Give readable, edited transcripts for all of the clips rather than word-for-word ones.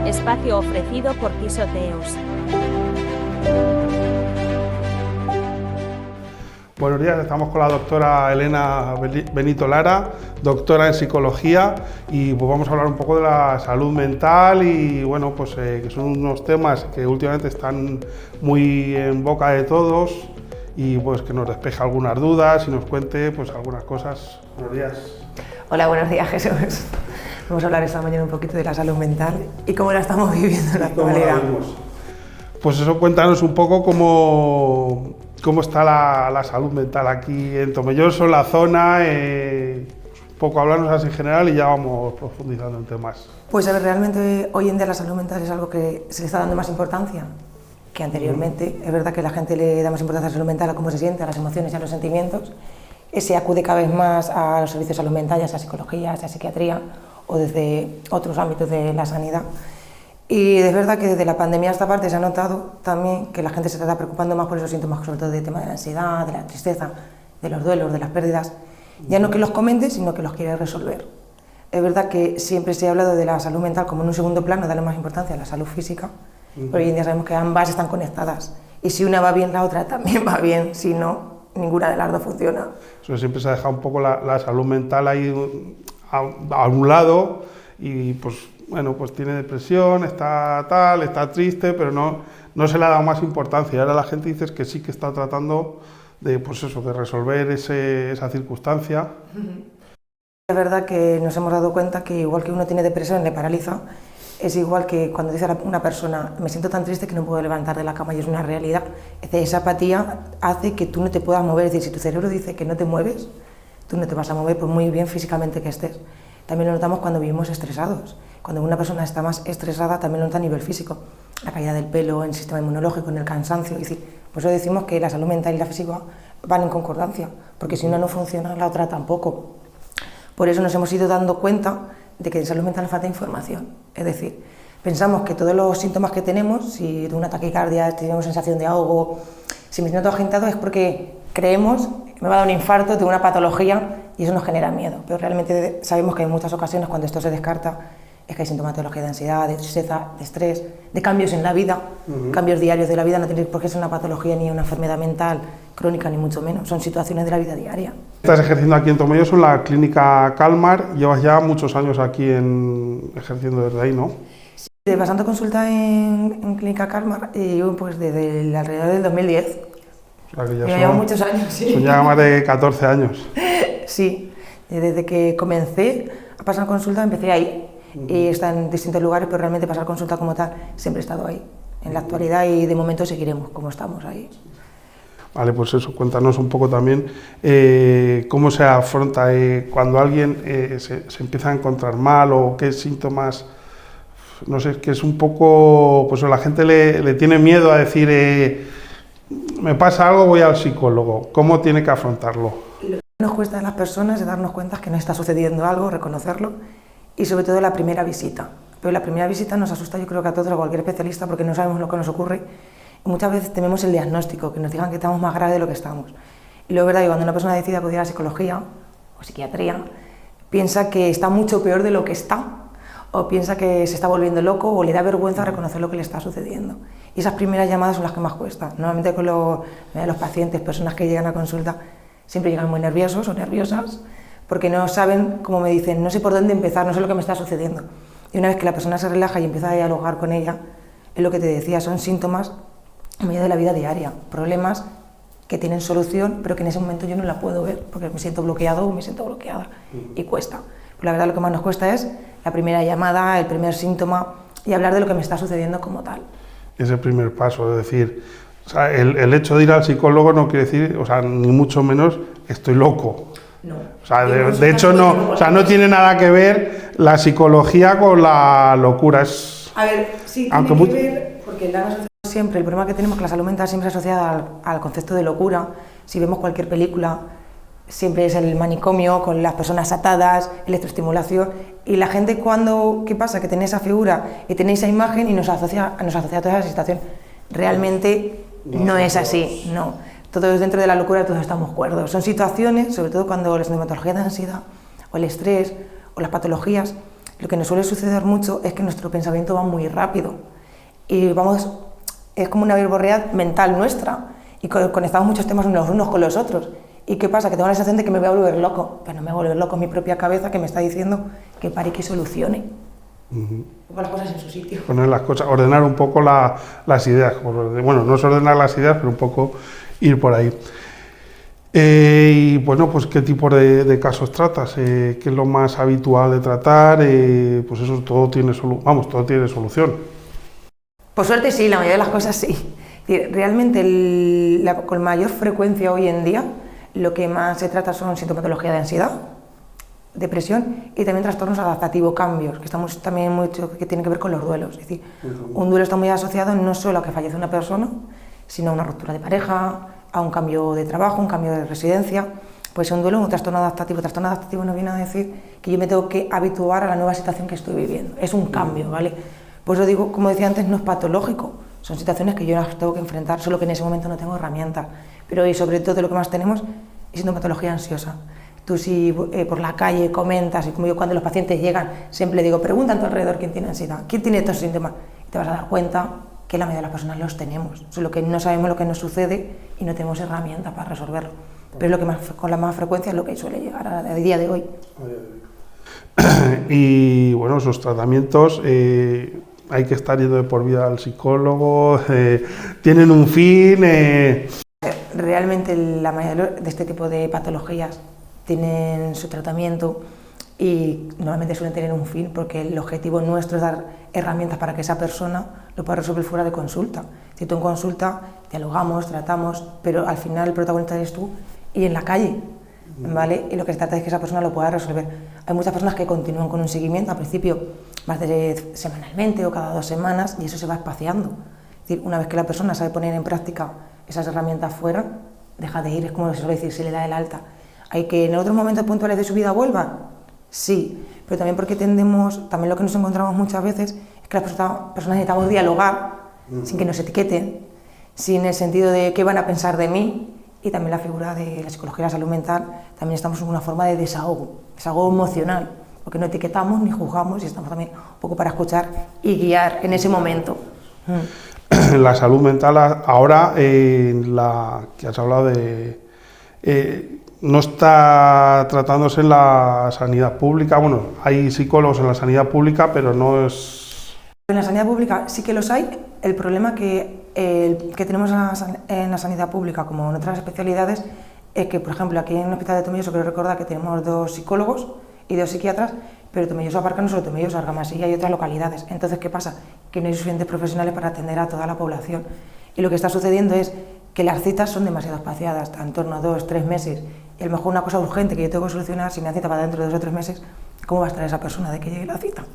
Espacio ofrecido por Quisoteos. Buenos días, estamos con la doctora Elena Benito Lara, doctora en psicología, y pues vamos a hablar un poco de la salud mental y bueno, pues que son unos temas que últimamente están muy en boca de todos y pues que nos despeje algunas dudas y nos cuente pues algunas cosas. Buenos días. Hola, buenos días, Jesús. Vamos a hablar esta mañana un poquito de la salud mental y cómo la estamos viviendo en la actualidad. Pues eso, cuéntanos un poco cómo está la salud mental aquí en Tomelloso, en la zona, un poco hablarnos así en general y ya vamos profundizando en temas. Pues a ver, realmente hoy en día la salud mental es algo que se le está dando más importancia que anteriormente. Es verdad que la gente le da más importancia a la salud mental, a cómo se siente, a las emociones y a los sentimientos. Se acude cada vez más a los servicios de salud mental, ya sea psicología, ya sea psiquiatría o desde otros ámbitos de la sanidad. Y es verdad que desde la pandemia a esta parte se ha notado también que la gente se está preocupando más por esos síntomas, sobre todo del tema de la ansiedad, de la tristeza, de los duelos, de las pérdidas. Ya no que los comente, sino que los quiere resolver. Es verdad que siempre se ha hablado de la salud mental como en un segundo plano, darle más importancia a la salud física, pero hoy en día sabemos que ambas están conectadas. Y si una va bien, la otra también va bien, si no, ninguna de las dos funciona. Eso siempre se ha dejado un poco la salud mental ahí a un lado y pues bueno, pues tiene depresión, está triste, pero no se le ha dado más importancia. Y ahora la gente dice que sí que está tratando de, pues eso, de resolver esa circunstancia. Es verdad que nos hemos dado cuenta que igual que uno tiene depresión, le paraliza, es igual que cuando dice una persona, me siento tan triste que no puedo levantar de la cama, y es una realidad. Esa apatía hace que tú no te puedas mover, es decir, si tu cerebro dice que no te mueves, tú no te vas a mover por muy bien físicamente que estés. También lo notamos cuando vivimos estresados. Cuando una persona está más estresada también lo nota a nivel físico. La caída del pelo, en el sistema inmunológico, en el cansancio. Es decir, por eso decimos que la salud mental y la física van en concordancia, porque si una no funciona, la otra tampoco. Por eso nos hemos ido dando cuenta de que en salud mental falta información. Es decir, pensamos que todos los síntomas que tenemos, si de una taquicardia, tenemos sensación de ahogo, si me siento agitado es porque creemos que me va a dar un infarto, tengo una patología y eso nos genera miedo. Pero realmente sabemos que en muchas ocasiones cuando esto se descarta es que hay sintomatología de ansiedad, de tristeza, de estrés, de cambios en la vida, cambios diarios de la vida, no tiene por qué ser una patología ni una enfermedad mental crónica ni mucho menos, son situaciones de la vida diaria. Estás ejerciendo aquí en Tomelloso en la clínica Calmar, llevas ya muchos años aquí ejerciendo desde ahí, ¿no? Sí, pasando consulta en clínica Calmar, yo pues desde alrededor del 2010. O sea que ya llevo muchos años, sí. Son ya más de 14 años. Sí, desde que comencé a pasar consulta empecé ahí. Y está en distintos lugares, pero realmente pasar consulta como tal siempre he estado ahí. En la actualidad y de momento seguiremos como estamos ahí. Vale, pues eso, cuéntanos un poco también cómo se afronta cuando alguien se empieza a encontrar mal o qué síntomas, no sé, que es un poco, pues la gente le tiene miedo a decir, me pasa algo, voy al psicólogo. ¿Cómo tiene que afrontarlo? Lo que nos cuesta a las personas es darnos cuenta que nos está sucediendo algo, reconocerlo, y sobre todo la primera visita. Pero la primera visita nos asusta, yo creo que a todos, a cualquier especialista, porque no sabemos lo que nos ocurre. Y muchas veces tememos el diagnóstico, que nos digan que estamos más grave de lo que estamos. Y luego es verdad que cuando una persona decide acudir a la psicología o psiquiatría, piensa que está mucho peor de lo que está, o piensa que se está volviendo loco, o le da vergüenza reconocer lo que le está sucediendo. Y esas primeras llamadas son las que más cuestan. Normalmente con los pacientes, personas que llegan a consulta, siempre llegan muy nerviosos o nerviosas, porque no saben, como me dicen, no sé por dónde empezar, no sé lo que me está sucediendo. Y una vez que la persona se relaja y empieza a dialogar con ella, es lo que te decía, son síntomas en medio de la vida diaria, problemas que tienen solución, pero que en ese momento yo no la puedo ver, porque me siento bloqueado o me siento bloqueada, y cuesta. Pero la verdad lo que más nos cuesta es la primera llamada, el primer síntoma, y hablar de lo que me está sucediendo como tal. Es el primer paso, es decir, o sea, el hecho de ir al psicólogo no quiere decir, o sea, ni mucho menos estoy loco. No. O sea, de hecho no tiene nada que ver la psicología con la locura. A ver, sí tiene que ver, porque la asociación siempre, el problema que tenemos es que la salud mental siempre es asociada al concepto de locura. Si vemos cualquier película, siempre es el manicomio con las personas atadas, electroestimulación, y la gente ¿qué pasa? Que tiene esa figura y tiene esa imagen y nos asocia a toda esa situación. Realmente no es así, no. todos dentro de la locura todos estamos cuerdos. Son situaciones, sobre todo cuando la sintomatología de ansiedad o el estrés o las patologías, lo que nos suele suceder mucho es que nuestro pensamiento va muy rápido y es como una verborrea mental nuestra y conectamos muchos temas los unos con los otros. ¿Y qué pasa? Que tengo la sensación de que me voy a volver loco, pero no me voy a volver loco, es mi propia cabeza que me está diciendo que pare y que solucione. Poner las cosas en su sitio. Poner las cosas, ordenar un poco las ideas, bueno, no es ordenar las ideas, pero un poco ir por ahí. Y bueno, pues ¿qué tipo de casos tratas? ¿Qué es lo más habitual de tratar? Pues eso, todo tiene solución. Por suerte sí, la mayoría de las cosas sí. Realmente con mayor frecuencia hoy en día lo que más se trata son sintomatología de ansiedad, depresión y también trastornos adaptativos, cambios, que estamos también mucho que tienen que ver con los duelos. Es decir, un duelo está muy asociado no solo a que fallece una persona, sino a una ruptura de pareja, a un cambio de trabajo, un cambio de residencia. Pues un duelo es un trastorno adaptativo. Trastorno adaptativo nos viene a decir que yo me tengo que habituar a la nueva situación que estoy viviendo. Es un cambio, ¿vale? Pues lo digo, como decía antes, no es patológico. Son situaciones que yo las tengo que enfrentar, solo que en ese momento no tengo herramientas. Pero y sobre todo lo que más tenemos es sintomatología ansiosa. Tú si por la calle comentas, y como yo cuando los pacientes llegan, siempre digo, pregunta a tu alrededor quién tiene ansiedad, quién tiene estos síntomas, y te vas a dar cuenta que la mayoría de las personas los tenemos, solo que no sabemos lo que nos sucede y no tenemos herramientas para resolverlo. Pero es lo que más, con la más frecuencia es lo que suele llegar a día de hoy. Y bueno, esos tratamientos hay que estar yendo de por vida al psicólogo, tienen un fin. Realmente la mayoría de este tipo de patologías tienen su tratamiento y normalmente suelen tener un fin porque el objetivo nuestro es dar herramientas para que esa persona lo pueda resolver fuera de consulta. Si tú en consulta dialogamos, tratamos, pero al final el protagonista eres tú y en la calle, ¿vale? Y lo que se trata es que esa persona lo pueda resolver. Hay muchas personas que continúan con un seguimiento, al principio más de semanalmente o cada 2 semanas, y eso se va espaciando. Es decir, una vez que la persona sabe poner en práctica esas herramientas fuera, deja de ir, es como se suele decir, se le da el alta. ¿Hay que en otros momentos puntuales de su vida vuelva? Sí, pero también porque también lo que nos encontramos muchas veces es que las personas necesitamos dialogar sin que nos etiqueten, sin el sentido de qué van a pensar de mí, y también la figura de la psicología y la salud mental, también estamos en una forma de desahogo emocional, porque no etiquetamos ni juzgamos y estamos también un poco para escuchar y guiar en ese momento. La salud mental ahora, la que has hablado no está tratándose en la sanidad pública. Bueno, hay psicólogos en la sanidad pública, pero no es... En la sanidad pública sí que los hay. El problema que tenemos en la sanidad pública, como en otras especialidades, es que, por ejemplo, aquí en el Hospital de Tomelloso quiero recordar que tenemos 2 psicólogos y 2 psiquiatras, pero Tomelloso abarca no solo Tomelloso, Argamasilla y otras localidades. Entonces, ¿qué pasa? Que no hay suficientes profesionales para atender a toda la población. Y lo que está sucediendo es que las citas son demasiado espaciadas, en torno a 2-3 meses, y a lo mejor una cosa urgente que yo tengo que solucionar, si me dan cita para dentro de 2 o 3 meses, ¿cómo va a estar esa persona de que llegue la cita?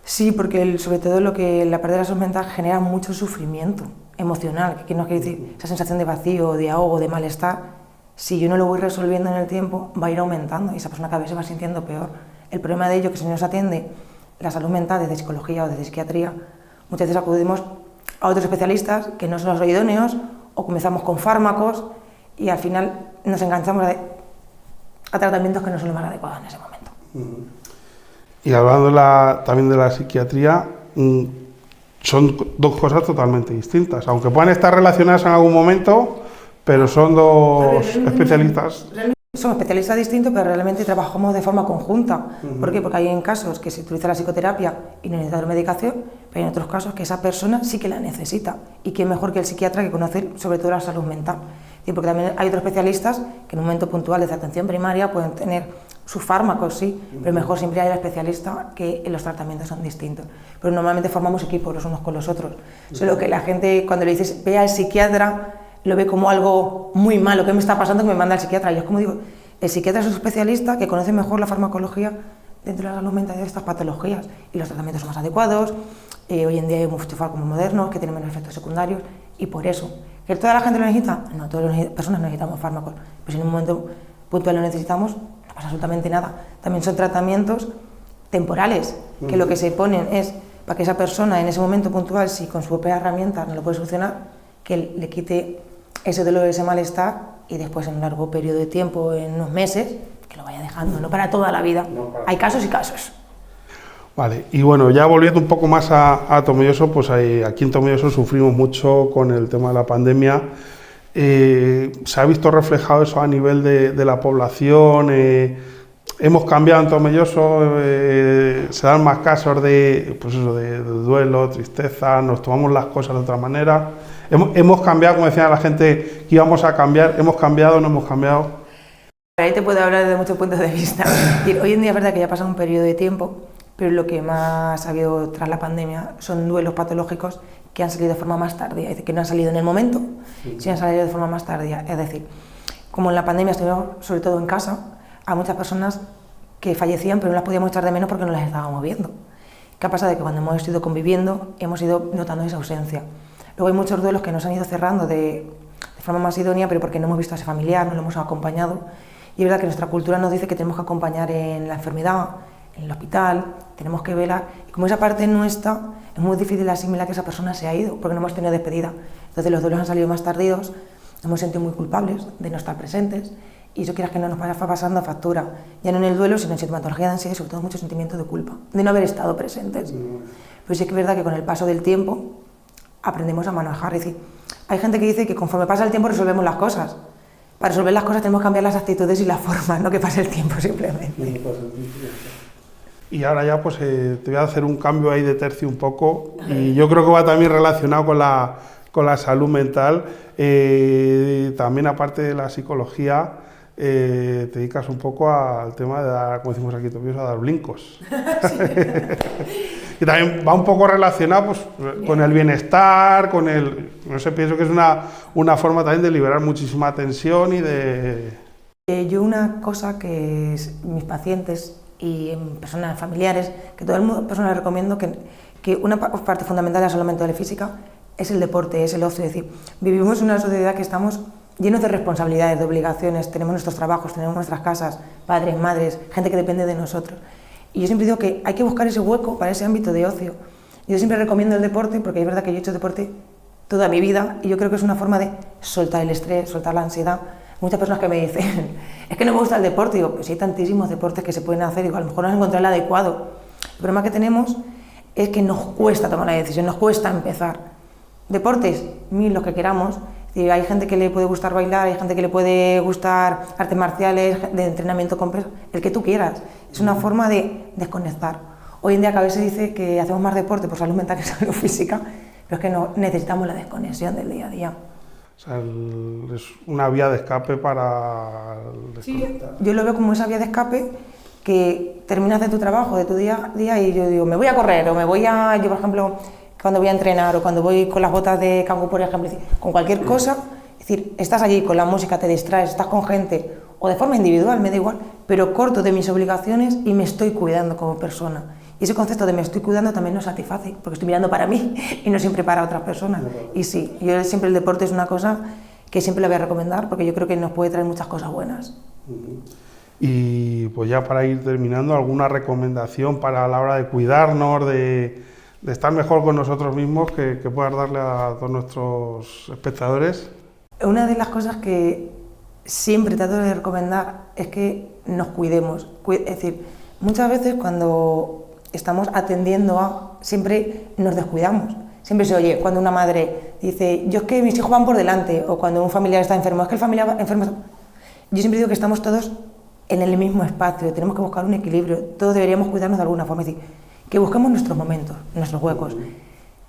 Sí, porque sobre todo la parte de la salud mental genera mucho sufrimiento emocional, que no quiere decir esa sensación de vacío, de ahogo, de malestar. Si yo no lo voy resolviendo en el tiempo, va a ir aumentando y esa persona cada vez se va sintiendo peor. El problema de ello es que si no se atiende la salud mental desde psicología o desde psiquiatría, muchas veces acudimos a otros especialistas que no son los idóneos o comenzamos con fármacos y al final nos enganchamos a tratamientos que no son los más adecuados en ese momento. Y hablando también de la psiquiatría, son 2 cosas totalmente distintas, aunque puedan estar relacionadas en algún momento, pero son 2 especialistas. Son especialistas distintos, pero realmente trabajamos de forma conjunta. ¿Por qué? Porque hay en casos que se utiliza la psicoterapia y no necesita medicación, pero hay en otros casos que esa persona sí que la necesita. Y qué mejor que el psiquiatra que conoce sobre todo la salud mental. Y porque también hay otros especialistas que en un momento puntual de atención primaria pueden tener sus fármacos, sí, pero mejor siempre hay el especialista que los tratamientos son distintos. Pero normalmente formamos equipos los unos con los otros. Solo que la gente cuando le dices ve al psiquiatra, lo ve como algo muy malo, ¿qué me está pasando que me manda al psiquiatra? Yo es como digo, el psiquiatra es un especialista que conoce mejor la farmacología dentro de la salud mental de estas patologías y los tratamientos son más adecuados. Hoy en día hay muchos fármacos modernos que tienen menos efectos secundarios y por eso. ¿Que toda la gente lo necesita? No, todas las personas necesitamos fármacos, pero si en un momento puntual lo necesitamos, no pasa absolutamente nada. También son tratamientos temporales, que lo que se ponen es para que esa persona en ese momento puntual, si con su propia herramienta no lo puede solucionar, que le quite ese dolor, ese malestar, y después en un largo periodo de tiempo, en unos meses, que lo vaya dejando, no para toda la vida. Hay casos y casos. Vale, y bueno, ya volviendo un poco más a Tomelloso, pues aquí en Tomelloso sufrimos mucho con el tema de la pandemia. ¿Se ha visto reflejado eso a nivel de la población? ¿Hemos cambiado en Tomelloso? ¿Se dan más casos pues eso, de duelo, tristeza? ¿Nos tomamos las cosas de otra manera? ¿Hemos cambiado, como decía la gente, que íbamos a cambiar? ¿Hemos cambiado o no hemos cambiado? Ahí te puedo hablar desde muchos puntos de vista. Hoy en día es verdad que ya ha pasado un periodo de tiempo, pero lo que más ha habido tras la pandemia son duelos patológicos que han salido de forma más tardía, es decir, que no han salido en el momento, sino han salido de forma más tardía. Es decir, como en la pandemia estuvimos sobre todo en casa, hay muchas personas que fallecían pero no las podíamos echar de menos porque no las estábamos viendo. ¿Qué ha pasado? De que cuando hemos ido conviviendo hemos ido notando esa ausencia. Luego hay muchos duelos que nos han ido cerrando de forma más idónea, pero porque no hemos visto a ese familiar, no lo hemos acompañado. Y es verdad que nuestra cultura nos dice que tenemos que acompañar en la enfermedad, en el hospital, tenemos que velar, y como esa parte no está, es muy difícil asimilar que esa persona se ha ido, porque no hemos tenido despedida. Entonces los duelos han salido más tardíos, nos hemos sentido muy culpables de no estar presentes, y eso quieras que no nos vaya pasando factura, ya no en el duelo, sino en sintomatología de ansiedad y sobre todo mucho sentimiento de culpa, de no haber estado presentes. Pues sí que es verdad que con el paso del tiempo aprendemos a manejar, es decir, hay gente que dice que conforme pasa el tiempo resolvemos las cosas. Para resolver las cosas tenemos que cambiar las actitudes y las formas, no que pase el tiempo simplemente. Y ahora ya pues te voy a hacer un cambio ahí de tercio un poco, y yo creo que va también relacionado con la salud mental. También aparte de la psicología, te dedicas un poco al tema de dar, como decimos aquí, a dar blincos. Sí. Y también va un poco relacionado pues, con el bienestar, con el... No sé, pienso que es una forma también de liberar muchísima tensión y de... Yo una cosa que mis pacientes y personas familiares, que todo el mundo, personas les recomiendo que una parte fundamental de la salud mental y física es el deporte, es el ocio. Es decir, vivimos en una sociedad que estamos llenos de responsabilidades, de obligaciones, tenemos nuestros trabajos, tenemos nuestras casas, padres, madres, gente que depende de nosotros. Y yo siempre digo que hay que buscar ese hueco para ese ámbito de ocio. Yo siempre recomiendo el deporte, porque es verdad que yo he hecho deporte toda mi vida y yo creo que es una forma de soltar el estrés, soltar la ansiedad. Muchas personas que me dicen, es que no me gusta el deporte, digo, pues hay tantísimos deportes que se pueden hacer, digo, a lo mejor no has encontrado el adecuado. El problema que tenemos es que nos cuesta tomar la decisión, nos cuesta empezar. Deportes, los que queramos. Hay gente que le puede gustar bailar, hay gente que le puede gustar artes marciales, de entrenamiento con peso, el que tú quieras. Es una forma de desconectar. Hoy en día que a veces se dice que hacemos más deporte por salud mental que salud física, pero es que no, necesitamos la desconexión del día a día. O sea, es una vía de escape para desconectar. Sí, yo lo veo como esa vía de escape que terminas de tu trabajo, de tu día a día, y yo digo, me voy a correr, o me voy a, yo por ejemplo, cuando voy a entrenar o cuando voy con las botas de cangú, por ejemplo, con cualquier cosa, es decir, estás allí con la música, te distraes, estás con gente, o de forma individual, me da igual, pero corto de mis obligaciones y me estoy cuidando como persona. Y ese concepto de me estoy cuidando también nos satisface, porque estoy mirando para mí y no siempre para otras personas. Y sí, yo siempre el deporte es una cosa que siempre le voy a recomendar, porque yo creo que nos puede traer muchas cosas buenas. Y pues ya para ir terminando, ¿alguna recomendación para la hora de cuidarnos, de estar mejor con nosotros mismos que puedas darle a todos nuestros espectadores? Una de las cosas que siempre trato de recomendar es que nos cuidemos. Es decir, muchas veces cuando estamos atendiendo siempre nos descuidamos. Siempre se oye cuando una madre dice, yo es que mis hijos van por delante, o cuando un familiar está enfermo, es que el familiar enfermo. Yo siempre digo que estamos todos en el mismo espacio, tenemos que buscar un equilibrio, todos deberíamos cuidarnos de alguna forma, es decir, que busquemos nuestros momentos, nuestros huecos.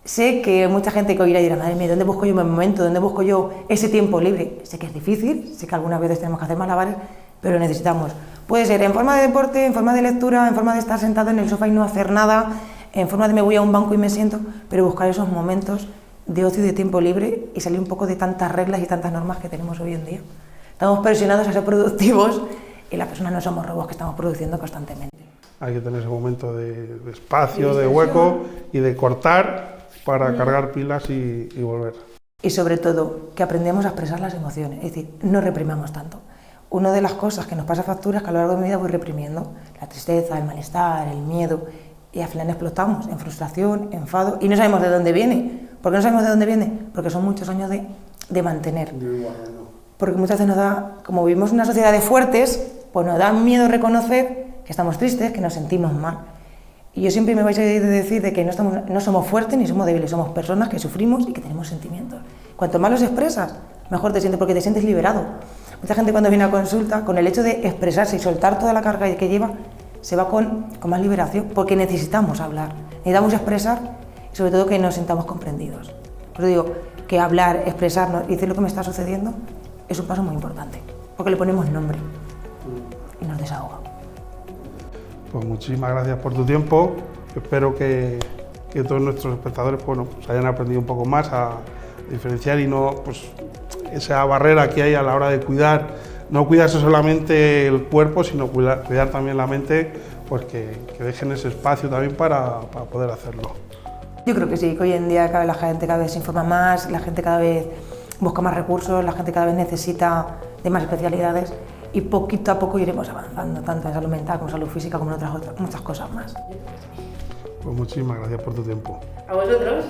Sé que mucha gente que oirá y dirá, madre mía, ¿dónde busco yo mi momento? ¿Dónde busco yo ese tiempo libre? Sé que es difícil, sé que algunas veces tenemos que hacer malabares, pero lo necesitamos. Puede ser en forma de deporte, en forma de lectura, en forma de estar sentado en el sofá y no hacer nada, en forma de me voy a un banco y me siento, pero buscar esos momentos de ocio y de tiempo libre y salir un poco de tantas reglas y tantas normas que tenemos hoy en día. Estamos presionados a ser productivos y las personas no somos robots que estamos produciendo constantemente. Hay que tener ese momento de espacio, de hueco y de cortar para cargar pilas y volver. Y sobre todo, que aprendemos a expresar las emociones, es decir, no reprimamos tanto. Una de las cosas que nos pasa factura es que a lo largo de mi vida voy reprimiendo la tristeza, el malestar, el miedo, y al final explotamos en frustración, enfado y no sabemos de dónde viene. ¿Por qué no sabemos de dónde viene? Porque son muchos años de mantener. Porque muchas veces nos da, como vivimos en una sociedad de fuertes, pues nos da miedo reconocer que estamos tristes, que nos sentimos mal. Y yo siempre me vais a decir de que no somos fuertes ni somos débiles, somos personas que sufrimos y que tenemos sentimientos. Cuanto más los expresas, mejor te sientes, porque te sientes liberado. Mucha gente cuando viene a consulta, con el hecho de expresarse y soltar toda la carga que lleva, se va con más liberación, porque necesitamos hablar, necesitamos expresar y sobre todo que nos sintamos comprendidos. Por eso digo que hablar, expresarnos y decir lo que me está sucediendo es un paso muy importante, porque le ponemos nombre y nos desahoga. Pues muchísimas gracias por tu tiempo. Espero que todos nuestros espectadores pues hayan aprendido un poco más a diferenciar y no pues, esa barrera que hay a la hora de cuidar, no cuidarse solamente el cuerpo, sino cuidar también la mente, pues que dejen ese espacio también para poder hacerlo. Yo creo que sí, que hoy en día la gente cada vez se informa más, la gente cada vez busca más recursos, la gente cada vez necesita de más especialidades y poquito a poco iremos avanzando, tanto en salud mental como en salud física, como en otras muchas cosas más. Pues muchísimas gracias por tu tiempo. ¿A vosotros?